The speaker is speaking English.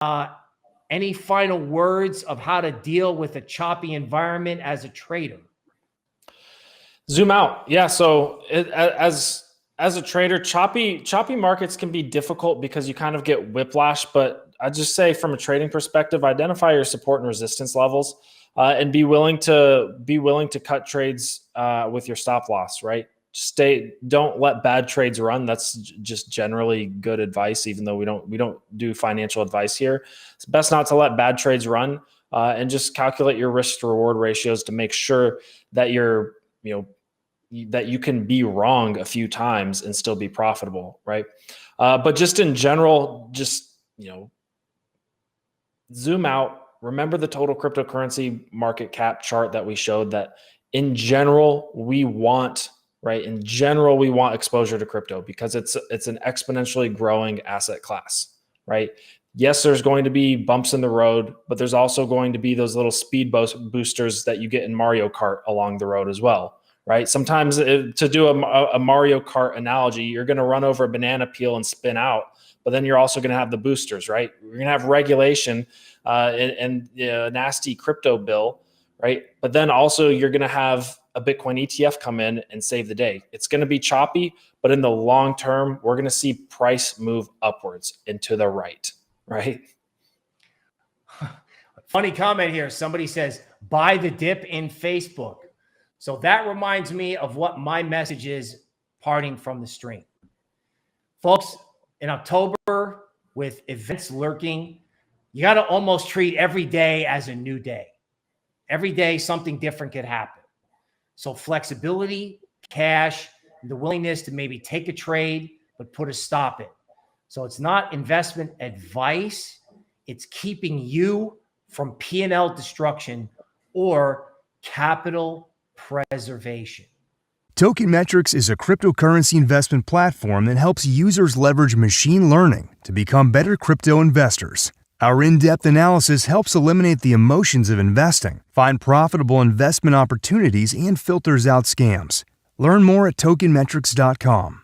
Any final words of how to deal with a choppy environment as a trader? Zoom out. Yeah. So as a trader, choppy markets can be difficult because you kind of get whiplash. But I just say, from a trading perspective, identify your support and resistance levels, and be willing to cut trades with your stop loss. Right. Don't let bad trades run. That's just generally good advice, even though we don't do financial advice here. It's best not to let bad trades run, and just calculate your risk to reward ratios to make sure that that you can be wrong a few times and still be profitable. Right. But just in general, zoom out. Remember the total cryptocurrency market cap chart that we showed, that in general, we want exposure to crypto because it's an exponentially growing asset class, right? Yes, there's going to be bumps in the road, but there's also going to be those little speed boosters that you get in Mario Kart along the road as well, right? Sometimes, to do a Mario Kart analogy, you're going to run over a banana peel and spin out, but then you're also going to have the boosters, right? You're going to have regulation and a nasty crypto bill, right? But then also you're going to have a Bitcoin ETF come in and save the day. It's going to be choppy, but in the long term, we're going to see price move upwards and to the right, right? Funny comment here. Somebody says, buy the dip in Facebook. So that reminds me of what my message is parting from the stream. Folks, in October, with events lurking, you got to almost treat every day as a new day. Every day, something different could happen. So flexibility, cash, the willingness to maybe take a trade, but put a stop in. So it's not investment advice. It's keeping you from P&L destruction or capital preservation. Token Metrics is a cryptocurrency investment platform that helps users leverage machine learning to become better crypto investors. Our in-depth analysis helps eliminate the emotions of investing, find profitable investment opportunities, and filters out scams. Learn more at tokenmetrics.com.